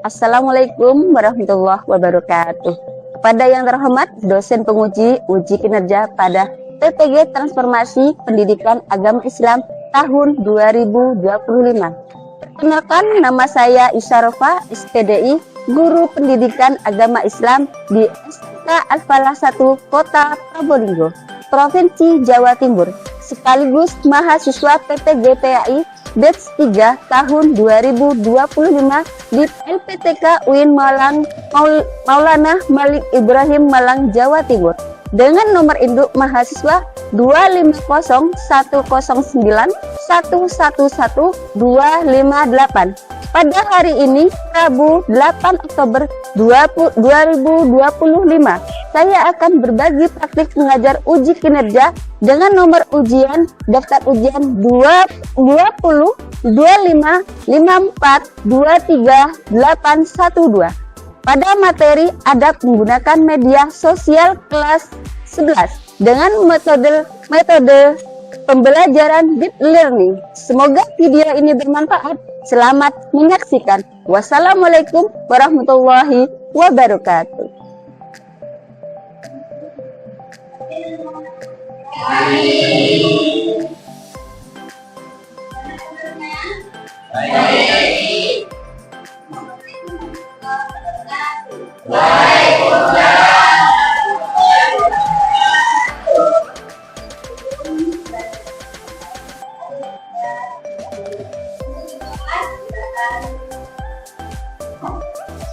Assalamualaikum warahmatullahi wabarakatuh. Kepada yang terhormat dosen penguji uji kinerja pada TPG Transformasi Pendidikan Agama Islam tahun 2025. Perkenalkan, nama saya Isyarofa, SPDI, Guru Pendidikan Agama Islam di SMK Al-Falah 1 Kota Probolinggo, Provinsi Jawa Timur, sekaligus mahasiswa PTGPAI Batch 3 tahun 2025 di LPTK UIN Maulana Malik Ibrahim Malang, Jawa Timur, dengan nomor induk mahasiswa 25019111258. Pada hari ini, Rabu 8 Oktober 2025, saya akan berbagi praktik mengajar uji kinerja dengan nomor ujian daftar ujian 20.55.54.23.812 pada materi adab menggunakan media sosial kelas 11 dengan metode pembelajaran deep learning. Semoga video ini bermanfaat. Selamat menyaksikan. Wassalamualaikum warahmatullahi wabarakatuh.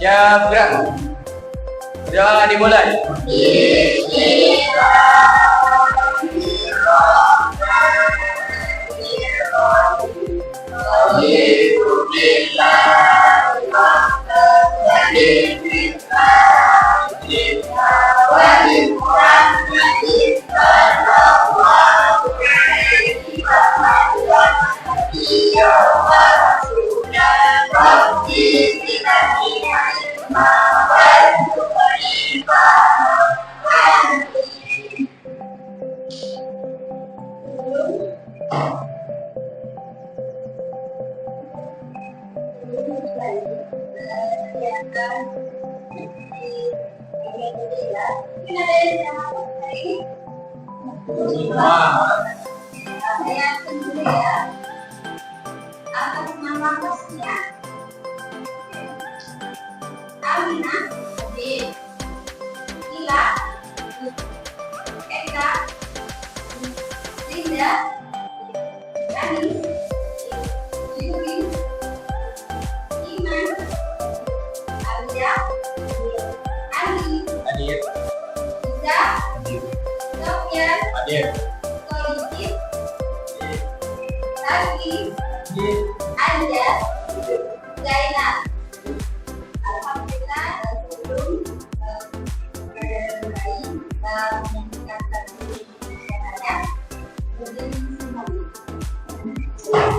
Siap, gerak. Sudah dimulai. Atas nama bosnya Aminah, Ila, Eka, Linda, Anis, Yuri, Iman, Alia, Ali, Iza, Sofian, Solikin, Lagi, Anja, Zainal. Alhamdulillah, sebelum berjalan baik meningkatkan kesehatannya, berdiri semuanya.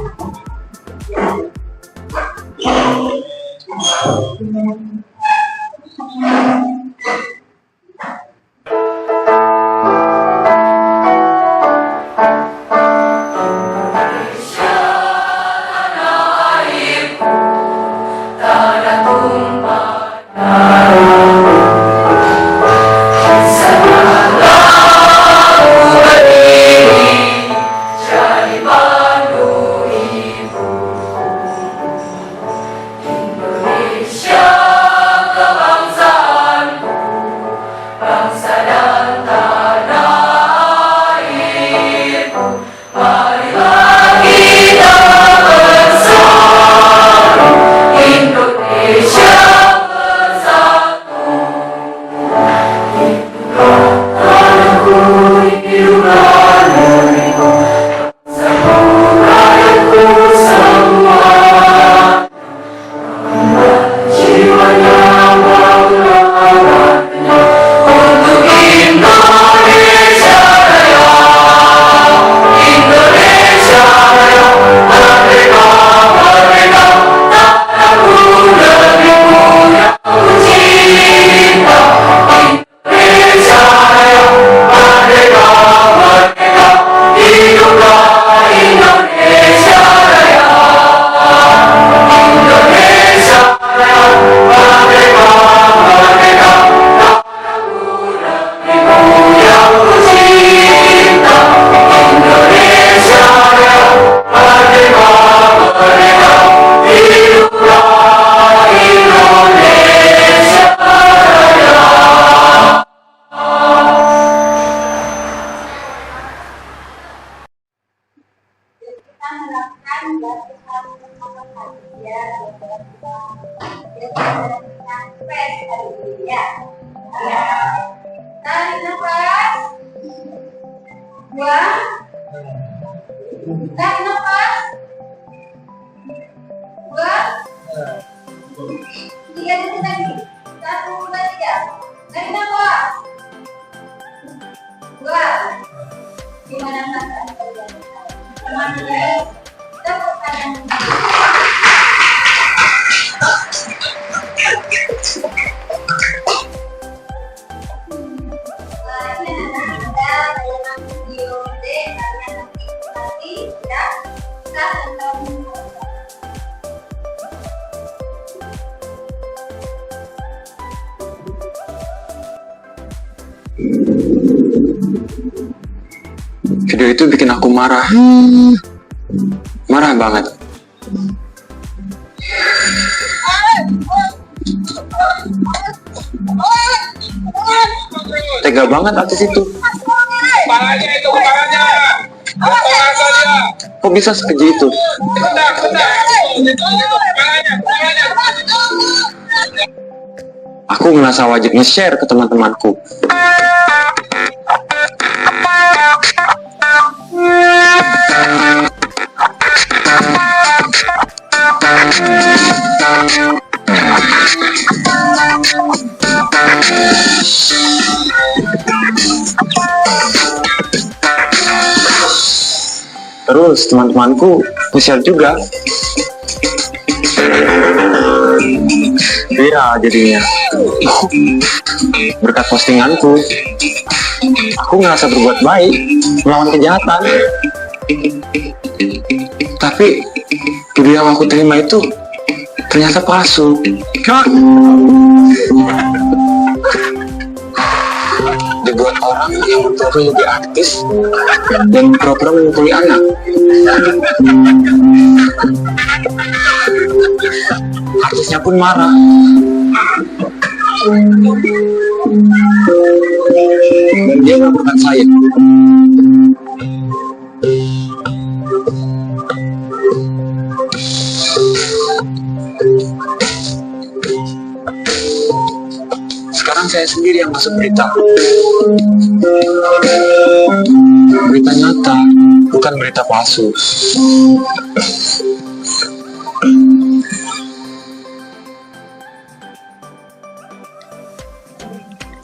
Tarik nafas. Buang. Tarik nafas. Buang. 3 detik lagi. 1, 2, 3. Tarik nafas. Buang. Gimana perasaan kalian? Teman-teman, tepuk tangan. Video itu bikin aku marah. Marah banget. Tega banget artis itu. Kepalanya itu, kepalanya. Kok bisa sekeji itu? Aku merasa wajib nge-share ke teman-temanku. Terus teman-temanku nge-share juga. Viral jadinya. Berkat postinganku, aku ngerasa berbuat baik, melawan kejahatan. Tapi video yang aku terima itu ternyata palsu. Dibuat orang yang pura-pura jadi artis dan pura-pura memukuli anak. Artisnya pun marah. Dan dia melaporkan saya. Sekarang saya sendiri yang masuk berita. Berita nyata, bukan berita palsu.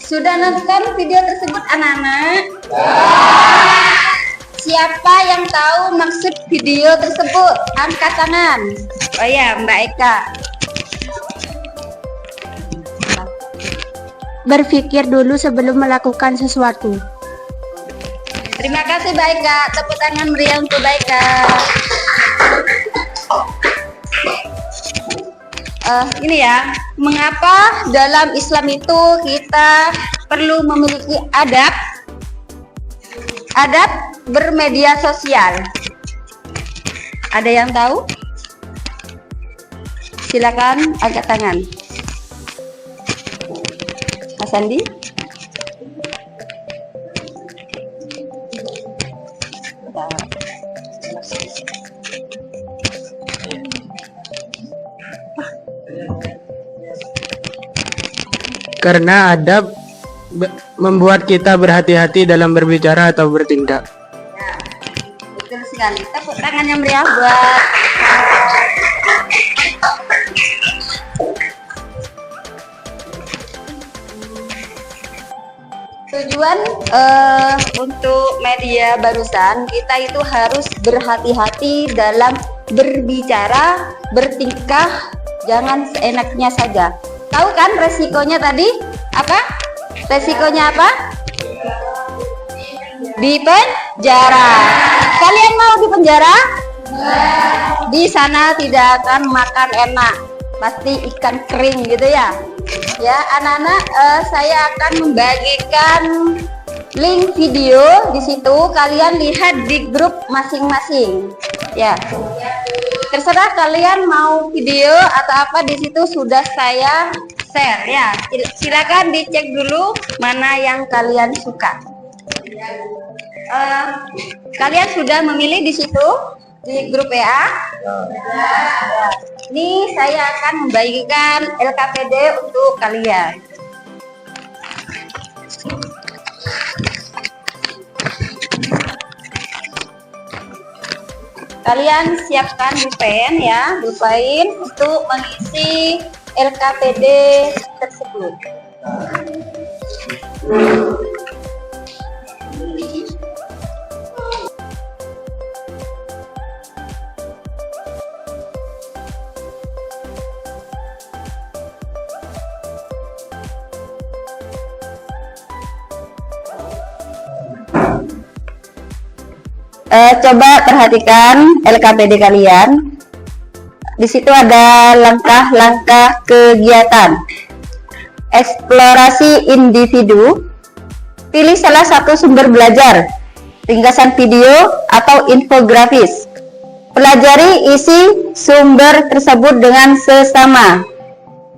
Sudah nonton video tersebut anak-anak? Siapa yang tahu maksud video tersebut? Angkat tangan. Oh ya, Mbak Eka. Berpikir dulu sebelum melakukan sesuatu. Terima kasih Mbak Eka. Tepuk tangan meriah untuk Mbak Eka. Ini ya, mengapa dalam Islam itu kita perlu memiliki adab bermedia sosial? Ada yang tahu? Silakan angkat tangan. Mas Andi? Karena adab membuat kita berhati-hati dalam berbicara atau bertindak. Ya, betul sekali. Tepuk tangan yang meriah buat tujuan untuk media barusan kita itu harus berhati-hati dalam berbicara, bertingkah, jangan seenaknya saja. Tahu kan resikonya tadi? Apa? Resikonya apa? Di penjara. Kalian mau di penjara? Di sana tidak akan makan enak, pasti ikan kering gitu ya. Ya anak-anak, saya akan membagikan link video di situ. Kalian lihat di grup masing-masing. Ya, terserah kalian mau video atau apa, di situ sudah saya share ya. Silakan dicek dulu mana yang kalian suka. Kalian sudah memilih di situ di grup WA. Ini saya akan membagikan LKPD untuk kalian. Kalian siapkan pulpen ya, pulpen untuk mengisi LKPD tersebut. Coba perhatikan LKPD kalian. Di situ ada langkah-langkah kegiatan. Eksplorasi individu. Pilih salah satu sumber belajar, ringkasan video atau infografis. Pelajari isi sumber tersebut dengan sesama.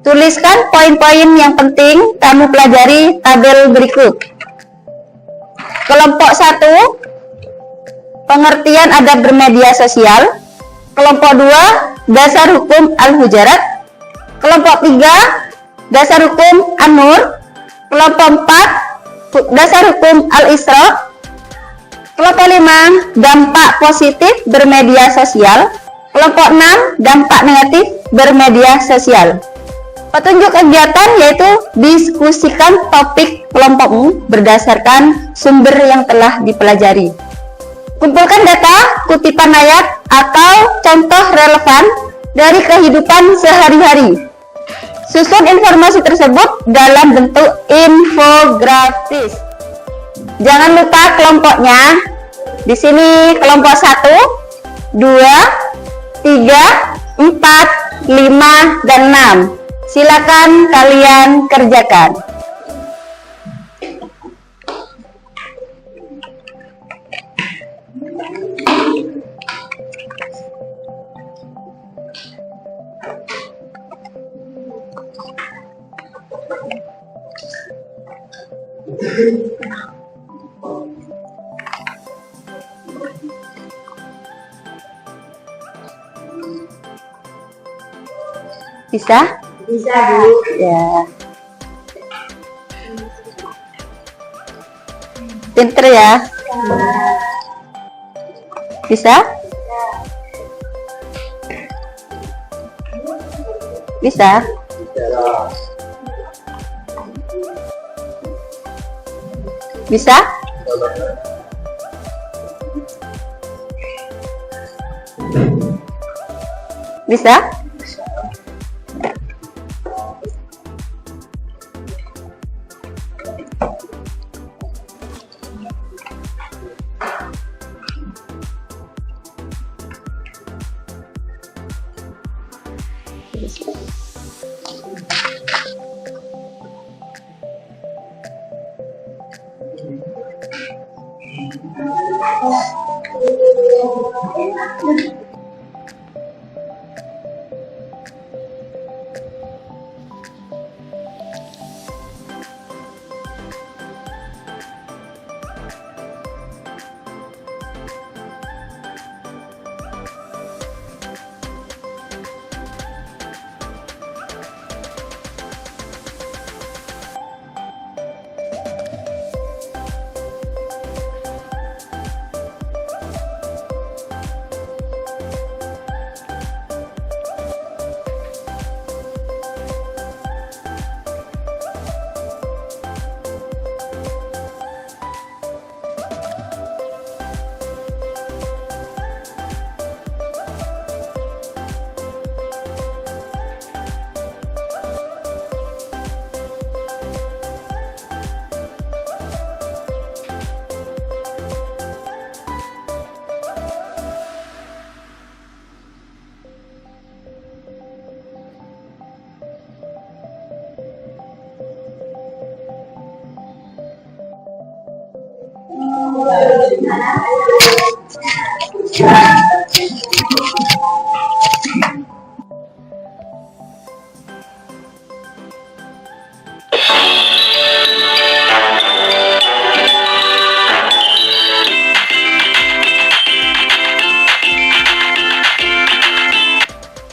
Tuliskan poin-poin yang penting kamu pelajari tabel berikut. Kelompok 1, pengertian adab bermedia sosial. Kelompok 2, dasar hukum Al-Hujarat. Kelompok 3, dasar hukum An-Nur. Kelompok 4, dasar hukum Al-Isra. Kelompok 5, dampak positif bermedia sosial. Kelompok 6, dampak negatif bermedia sosial. Petunjuk kegiatan yaitu diskusikan topik kelompokmu berdasarkan sumber yang telah dipelajari. Kumpulkan data, kutipan ayat, atau contoh relevan dari kehidupan sehari-hari. Susun informasi tersebut dalam bentuk infografis. Jangan lupa kelompoknya. Di sini kelompok 1, 2, 3, 4, 5, dan 6. Silakan kalian kerjakan. Bisa? Bisa, Bu. Ya. Pinter ya? Bisa? Bisa? Bisa? Bisa?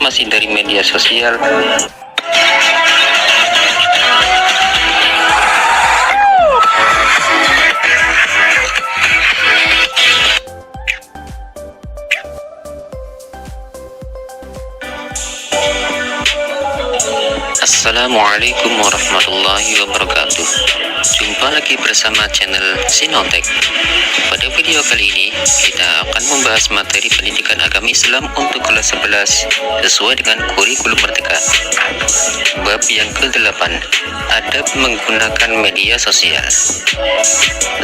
Masih dari media sosial. Assalamualaikum warahmatullahi wabarakatuh. Jumpa lagi bersama channel Sinotek. Pada video kali ini kita akan membahas materi pendidikan agama Islam untuk kelas 11 sesuai dengan kurikulum Merdeka. Bab yang ke-8, adab menggunakan media sosial.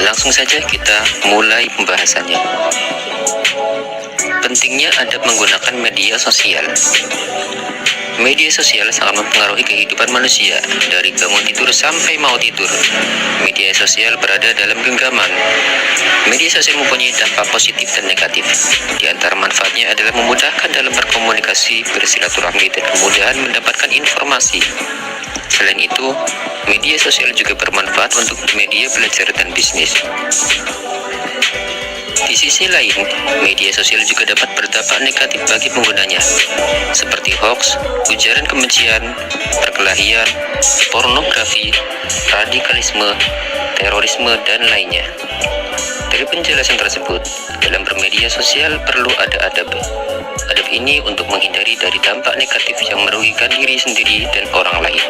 Langsung saja kita mulai pembahasannya. Pentingnya adab menggunakan media sosial. Media sosial sangat mempengaruhi kehidupan manusia dari bangun tidur sampai mau tidur. Media sosial berada dalam genggaman. Media sosial mempunyai dampak positif dan negatif. Di antara manfaatnya adalah memudahkan dalam berkomunikasi, bersilaturahmi, dan kemudahan mendapatkan informasi. Selain itu, media sosial juga bermanfaat untuk media belajar dan bisnis. Di sisi lain, media sosial juga dapat berdampak negatif bagi penggunanya, seperti hoax, ujaran kebencian, perkelahian, pornografi, radikalisme, terorisme, dan lainnya. Dari penjelasan tersebut, dalam bermedia sosial perlu ada adab. Adab ini untuk menghindari dari dampak negatif yang merugikan diri sendiri dan orang lain.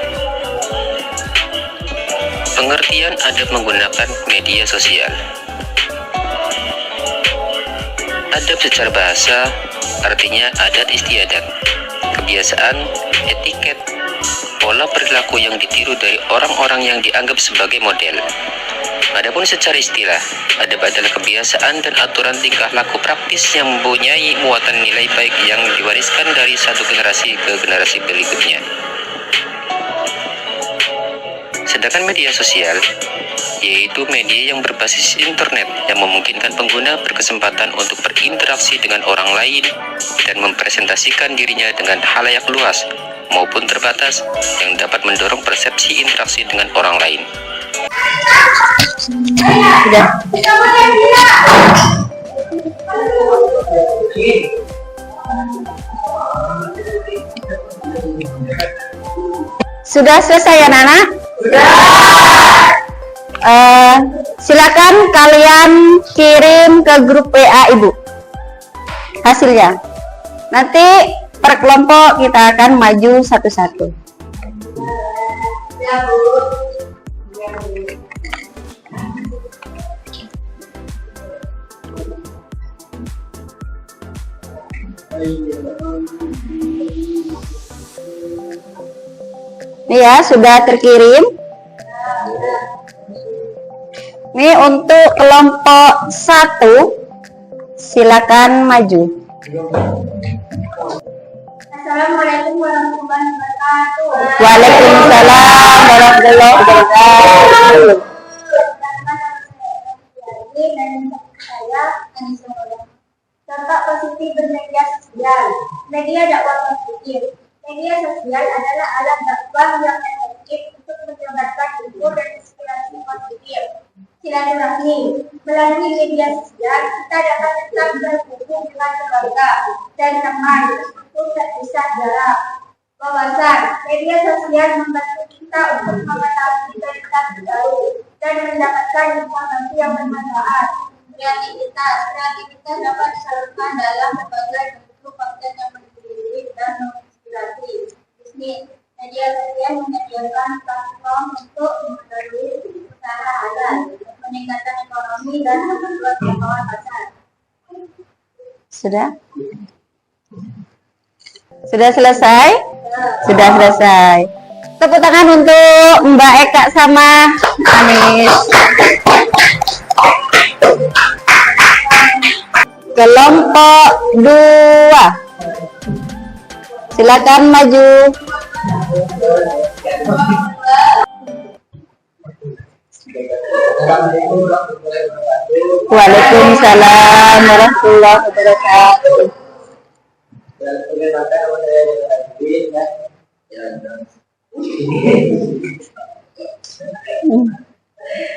Pengertian adab menggunakan media sosial. Adab secara bahasa artinya adat istiadat, kebiasaan, etiket, pola perilaku yang ditiru dari orang-orang yang dianggap sebagai model. Adapun secara istilah, adab adalah kebiasaan dan aturan tingkah laku praktis yang mempunyai muatan nilai baik yang diwariskan dari satu generasi ke generasi berikutnya. Sedangkan media sosial yaitu media yang berbasis internet yang memungkinkan pengguna berkesempatan untuk berinteraksi dengan orang lain dan mempresentasikan dirinya dengan khalayak luas maupun terbatas yang dapat mendorong persepsi interaksi dengan orang lain. Sudah selesai ya Nana? Silakan kalian kirim ke grup WA Ibu hasilnya. Nanti per kelompok kita akan maju satu-satu. Ya, Bu. Nih ya, sudah terkirim. Nih untuk kelompok 1, silakan maju. Assalamualaikum warahmatullahi wabarakatuh. Waalaikumsalam warahmatullahi wabarakatuh. Saya Anissa Maulana. Dampak positif bermedia sosial. Media dakwah positif. Media sosial adalah alat dakwah yang efektif untuk menyebarkan ilmu dan inspirasi positif. Silaturahmi. Melalui media sosial, kita dapat tetap berhubung dengan keluarga dan teman untuk terpisah jarak. Wawasan. Media sosial membantu kita untuk mengetahui berita terbaru dan mendapatkan informasi yang bermanfaat. Kreativitas. Kreativitas dapat disalurkan dalam berbagai bentuk konten yang mendidik dan menginspirasi. Bisnis. Media sosial menyediakan platform untuk mengetahui usaha halal, meningkatkan ekonomi dan memperluas jangkauan pasar. Sudah? Sudah selesai? Sudah selesai. Tepuk tangan untuk Mbak Eka sama Anis. Kelompok 2, silakan maju. Waalaikumsalam warahmatullahi wabarakatuh.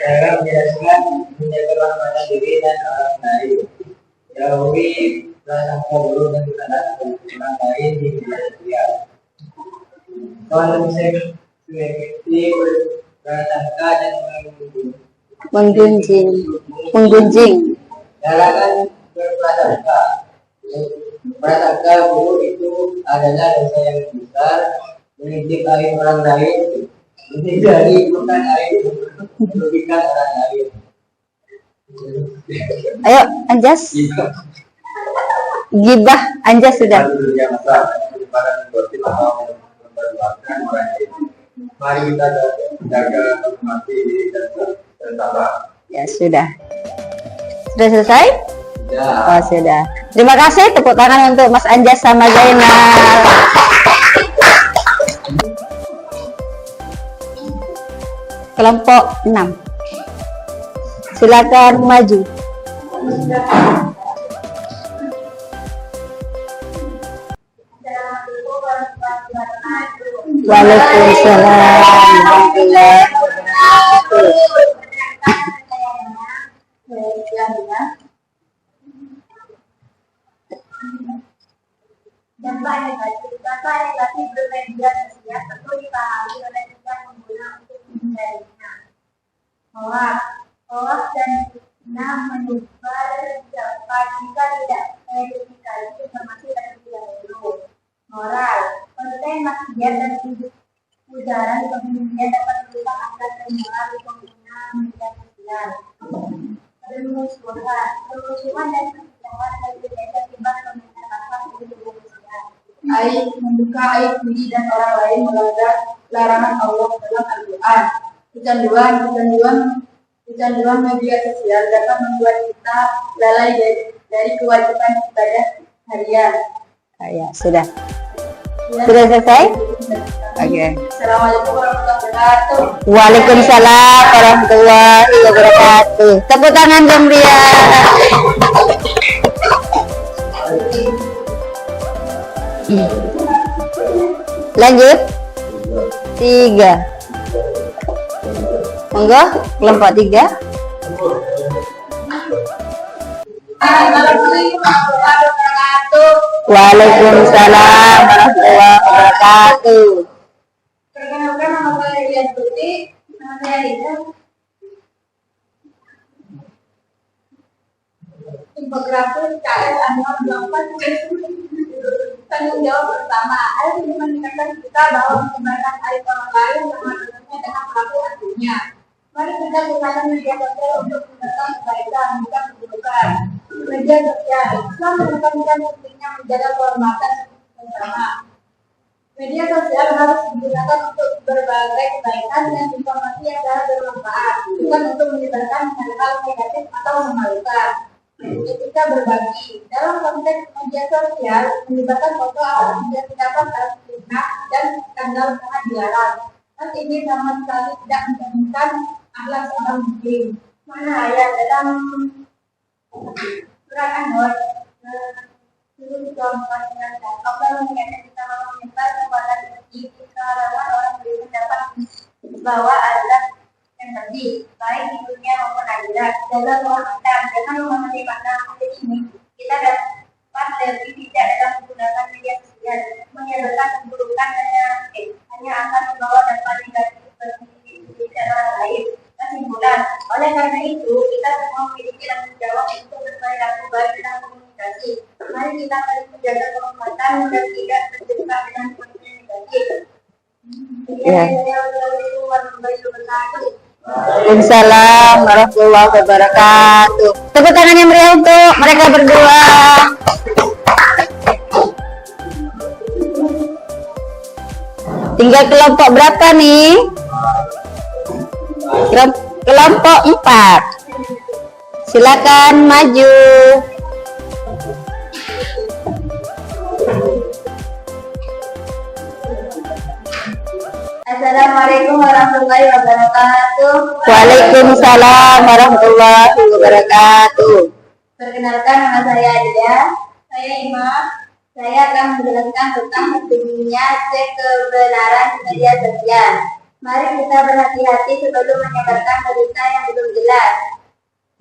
Cara menjelaskan menjaga kehormatan diri dan orang lain. Jauhi prasangka buruk dan terhadap orang lain di media sosial. Konsep selektif prasangka dan menggunjing. Larangan berprasangka. Prasangka buruk itu adalah dosa yang besar, mengintip aib orang lain Ini dari bukan air, merugikan orang lain. Ayo, Anjas. Gibah, Anjas sudah. Yang besar, daripada membuat mau memperluaskan orang lain. Mari kita jaga hormati diri dan sabar. Ya, sudah. Sudah selesai? Ya. Oh, sudah. Terima kasih, tepuk tangan untuk Mas Anjas sama Zainal. Kelompok 6. Silakan maju. Waalaikumsalam warahmatullahi wabarakatuh. Dampak negatif bermedia sosial tentu dipahami oleh setiap pengguna untuk menghindarinya. Hoax dan fitnah menyebar cepat jika tidak verifikasi informasi terlebih dahulu. Moral, konten maksiat dan ujaran kebencian dapat merusak akhlak dan moral di pengguna media sosial. Permusuhan dan perpecahan bagi mereka akibat komentar apa di media sosial. Membuka aib diri dan orang lain melanggar larangan Allah dalam Al-Quran. Kecanduan media sosial dapat membuat kita lalai dari kewajiban ibadah harian. Ya, sudah. Sudah selesai? Oke. Assalamualaikum warahmatullahi wabarakatuh. Waalaikumsalam warahmatullahi wabarakatuh. Tepuk tangan dong dia. Lanjut. 3. Monggo, kelompok 3. Assalamualaikum warahmatullahi wabarakatuh. Waalaikumsalam warahmatullahi wabarakatuh. Perkenalkan, nama saya Rian Putri. Nama saya Rita. Infografis KS Anual 24. Tanggung jawab pertama, ayo mengingatkan kita bahwa menyebarkan aib orang lain sama tentunya dengan pelaku aslinya. Mari kita gunakan media sosial untuk menyebarkan kebaikan, bukan keburukan. Media sosial, Islam menekankan pentingnya menjaga kehormatan bersama. Media sosial harus digunakan untuk berbagai kebaikan dan informasi yang sangat bermanfaat, bukan untuk menyebarkan hal-hal negatif atau memalukan. Etika berbagi dalam konteks media sosial menyebarkan foto atau video pendapat dalam fitnah dan skandal sangat dilarang. Hal ini sama sekali tidak mencerminkan akhlak seorang muslim. Mana ayat dalam surat An-Nur 24 Allah mengingatkan kita menyebar kepada di kalangan orang beri pendapat bahwa azab yang tadi baik di dunia maupun akhirat. Jaga kehormatan, jangan memahami makna hadis ini. Kita dapat lebih bijak dalam menggunakan media sosial. Menyebarkan keburukan hanya akan membawa dampak negatif bagi cara lain. Kesimpulan, oleh karena itu kita semua memiliki tanggung jawab untuk berperilaku baik dalam komunikasi. Mari kita saling menjaga kehormatan dan tidak terjebak dengan konten negatif. Assalamualaikum warahmatullahi wabarakatuh. Waalaikumsalam warahmatullahi wabarakatuh. Tepuk tangan yang meriah untuk mereka berdua. Tinggal kelompok berapa nih? Kelompok 4. Silakan maju. Assalamualaikum warahmatullahi wabarakatuh. Waalaikumsalam warahmatullahi wabarakatuh. Perkenalkan, nama saya Adia. Saya Imam. Saya akan menjelaskan tentang pentingnya cek kebenaran di media sosial. Mari kita berhati-hati sebelum menyebarkan berita yang belum jelas.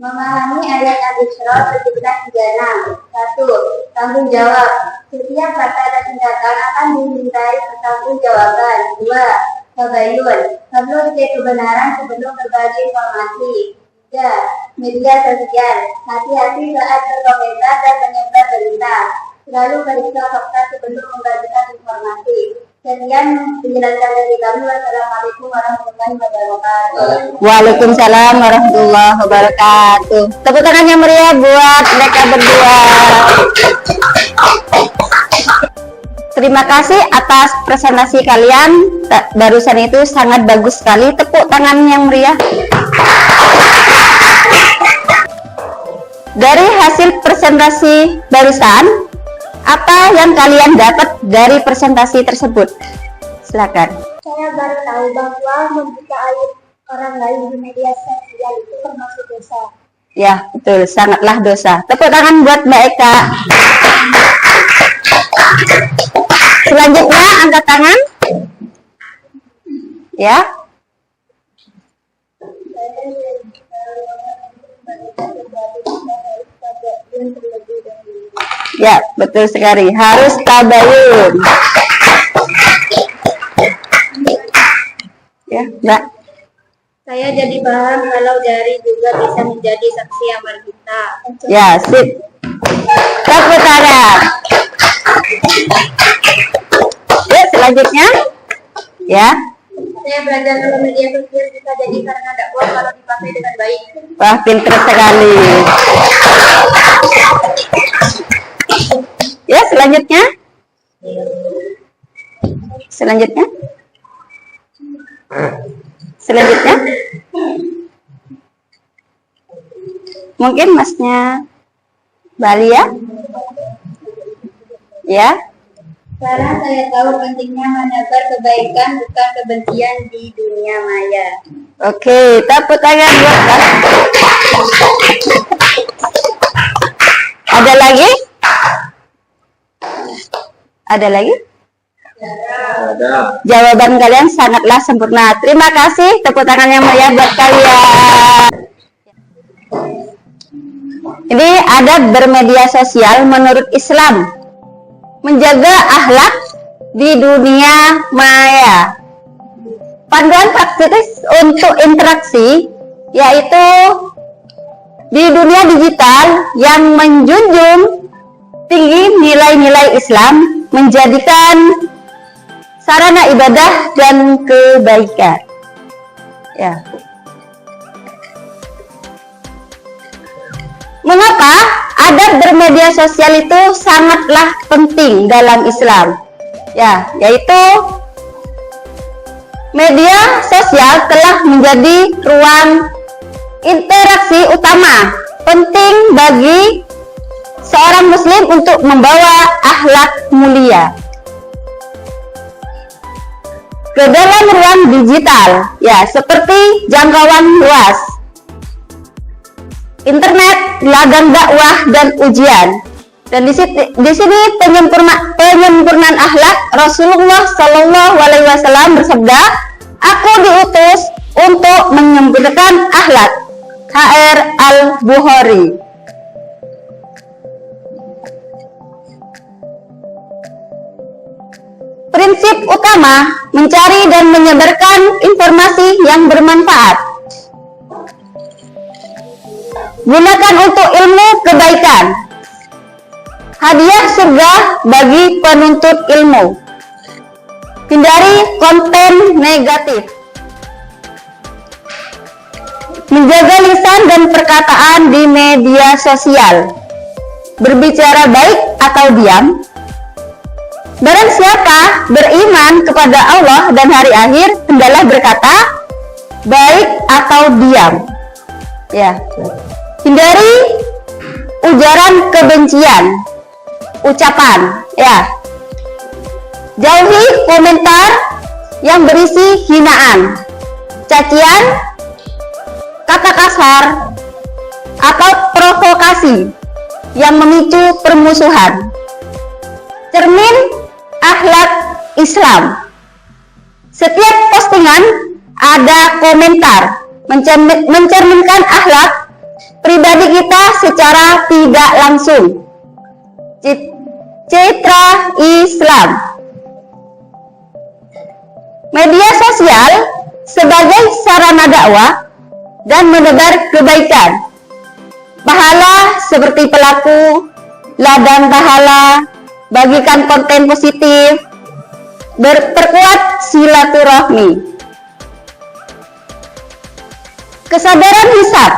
Memahami ayat Al-Isra 17:36. 1. Tanggung jawab. Setiap kata dan tindakan akan dimintai pertanggungjawaban. 2. Tabayun. Perlu cek kebenaran sebelum berbagi informasi. 3. Media sosial. Hati-hati saat berkomentar dan menyebar berita. Selalu periksa fakta sebelum membagikan informasi. Sekian penjelasan dari kami. Wassalamualaikum warahmatullahi wabarakatuh. Waalaikumsalam warahmatullahi wabarakatuh. Tepuk tangan yang meriah buat mereka berdua. Terima kasih atas presentasi kalian. Barusan itu sangat bagus sekali. Tepuk tangan yang meriah. Dari hasil presentasi barusan, apa yang kalian dapat dari presentasi tersebut? Silakan. Saya baru tahu bahwa membuka aib orang lain di media sosial itu termasuk dosa. Ya, betul. Sangatlah dosa. Tepuk tangan buat Mbak Eka. Selanjutnya, angkat tangan. Ya. Ya, betul sekali. Harus tabayun. Ya, Mbak. Saya jadi paham kalau jari juga bisa menjadi saksi amal kita. Ya, sip. Tepuk tangan. Ya, selanjutnya. Ya. Saya belajar kalau media sosial bisa jadi karena dakwah kalau dipakai dengan baik. Wah, pintar sekali. Ya, selanjutnya. Selanjutnya. Selanjutnya. Mungkin masnya Balia. Ya. Sekarang saya tahu pentingnya menebar kebaikan bukan kebencian di dunia maya. Oke, tepuk tangan buat kalian. Ada lagi? Ada lagi? Ada. Jawaban kalian sangatlah sempurna. Terima kasih. Tepuk tangan yang meriah buat kalian. Ini adab bermedia sosial menurut Islam. Menjaga akhlak di dunia maya. Panduan praktis untuk interaksi yaitu di dunia digital yang menjunjung tinggi nilai-nilai Islam, menjadikan sarana ibadah dan kebaikan. Ya. Mengapa adab bermedia sosial itu sangatlah penting dalam Islam? Ya, yaitu media sosial telah menjadi ruang interaksi utama penting bagi seorang muslim untuk membawa akhlak mulia ke dalam ruang digital, ya, seperti jangkauan luas, internet, ladang dakwah dan ujian. Dan di sini penyempurnaan akhlak Rasulullah Shallallahu Alaihi Wasallam bersabda, "Aku diutus untuk menyempurnakan akhlak." HR Al-Bukhari. Prinsip utama mencari dan menyebarkan informasi yang bermanfaat. Gunakan untuk ilmu kebaikan. Hadiah surga bagi penuntut ilmu. Hindari konten negatif. Menjaga lisan dan perkataan di media sosial. Berbicara baik atau diam. Barang siapa beriman kepada Allah dan hari akhir, hendaklah berkata baik atau diam. Ya. Hindari ujaran kebencian, ucapan, ya. Jauhi komentar yang berisi hinaan, cacian, kata kasar, atau provokasi yang memicu permusuhan. Cermin akhlak Islam. Setiap postingan ada komentar mencerminkan akhlak pribadi kita secara tidak langsung. Citra Islam. Media sosial sebagai sarana dakwah dan menebar kebaikan. Pahala seperti pelaku, ladang pahala, bagikan konten positif, Berperkuat silaturahmi. Kesadaran hisab.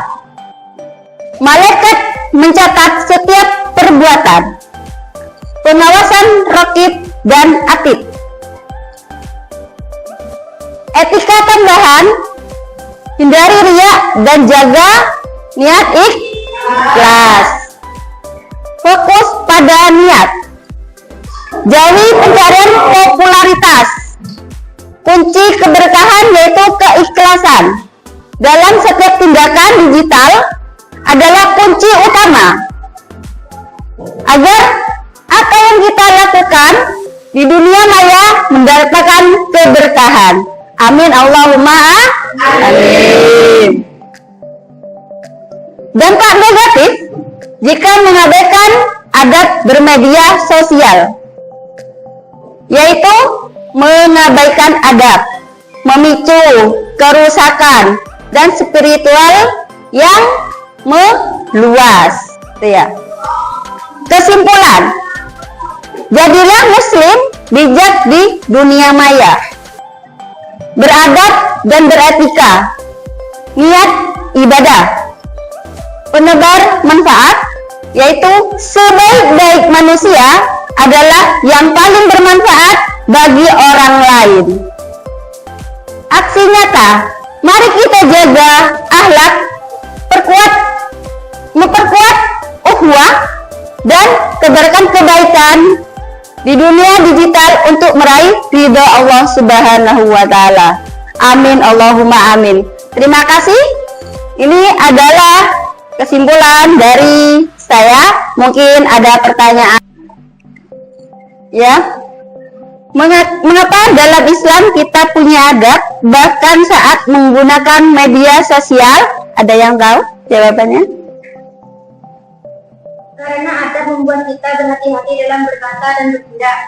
Malaikat mencatat setiap perbuatan. Pengawasan raqib dan atid. Etika tambahan. Hindari riya dan jaga niat ikhlas. Fokus pada niat. Jauhi pencarian popularitas. Kunci keberkahan yaitu keikhlasan. Dalam setiap tindakan digital adalah kunci utama agar apa yang kita lakukan di dunia maya mendapatkan keberkahan. Amin Allahumma amin. Dampak negatif jika mengabaikan adab bermedia sosial, yaitu mengabaikan adab, memicu kerusakan dan spiritual yang meluas. Ya. Kesimpulan, jadilah muslim bijak di dunia maya, beradab dan beretika, niat ibadah, penebar manfaat, yaitu sebaik-baik manusia adalah yang paling bermanfaat bagi orang lain. Aksi nyata, mari kita jaga akhlak, memperkuat ukhuwah dan tebarkan kebaikan di dunia digital untuk meraih ridha Allah Subhanahu wa taala. Amin Allahumma amin. Terima kasih. Ini adalah kesimpulan dari saya. Mungkin ada pertanyaan. Ya. Mengapa dalam Islam kita punya adab bahkan saat menggunakan media sosial? Ada yang tahu jawabannya? Karena adab membuat kita berhati-hati dalam berkata dan bertindak.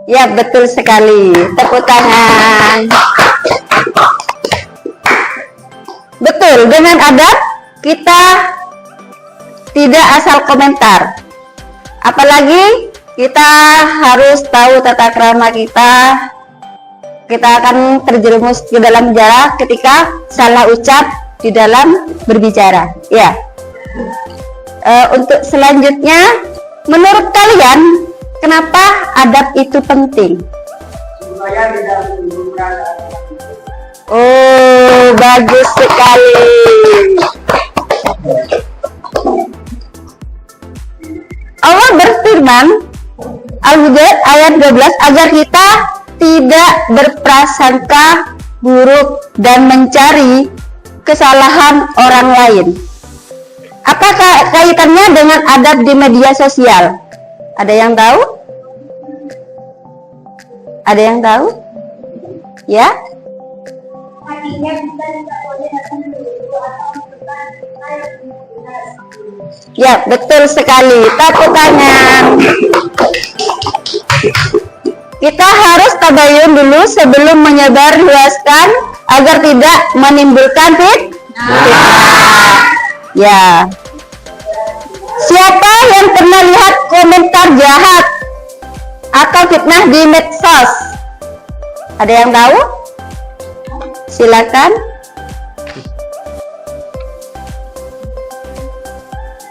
Ya, betul sekali. Tepuk tangan. Betul, dengan adab kita tidak asal komentar. Apalagi kita harus tahu tata krama kita. Kita akan terjerumus ke dalam penjara ketika salah ucap di dalam berbicara. Ya. Untuk selanjutnya, menurut kalian kenapa adab itu penting? Supaya tidak menimbulkan Oh, bagus sekali. Allah berfirman, Al-Hujurat ayat 12, agar kita tidak berprasangka buruk dan mencari kesalahan orang lain. Apakah kaitannya dengan adab di media sosial? Ada yang tahu? Ada yang tahu? Ya? Artinya kita tidak boleh datang dulu atau melakukan hal yang benar. Ya, betul sekali. Tepuk tangan. Kita harus tabayun dulu sebelum menyebarluaskan agar tidak menimbulkan fitnah. Ya. Siapa yang pernah lihat komentar jahat atau fitnah di medsos? Ada yang tahu? Silakan.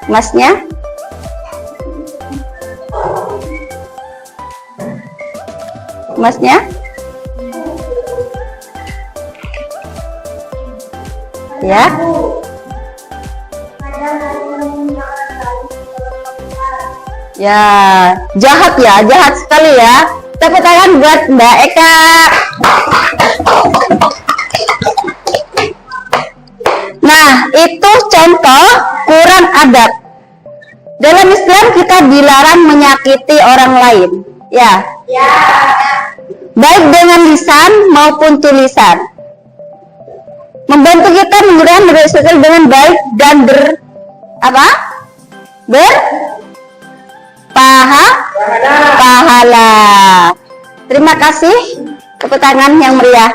Masnya? Masnya? Ya. Ya, jahat ya, jahat sekali ya. Tepuk tangan buat Mbak Eka. Nah, itu contoh kurang adab. Dalam Islam kita dilarang menyakiti orang lain. Ya. Baik dengan lisan maupun tulisan. Membantu kita menggunakan media sosial dengan baik dan pahala. Terima kasih. Tepuk tangan yang meriah.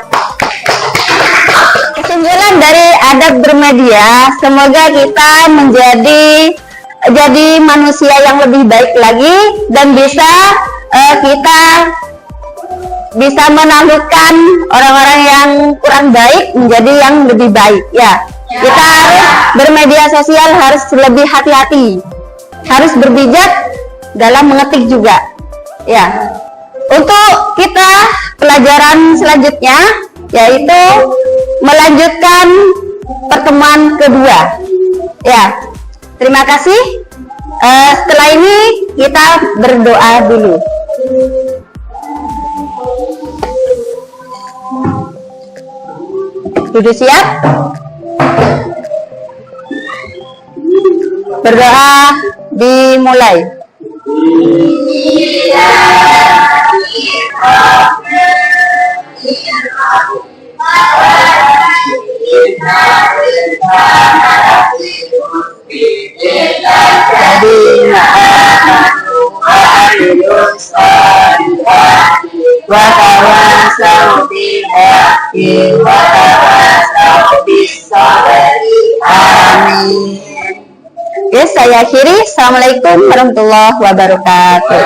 Kesimpulan dari adab bermedia, semoga kita jadi manusia yang lebih baik lagi dan bisa kita bisa menaklukkan orang-orang yang kurang baik menjadi yang lebih baik ya. Kita harus bermedia sosial harus lebih hati-hati, harus berbijak dalam mengetik juga ya. Untuk kita pelajaran selanjutnya yaitu melanjutkan pertemuan kedua ya. Terima kasih. Setelah ini kita berdoa dulu. Sudah siap? Berdoa dimulai. Amin. Oke, saya akhiri. Assalamualaikum warahmatullahi wabarakatuh.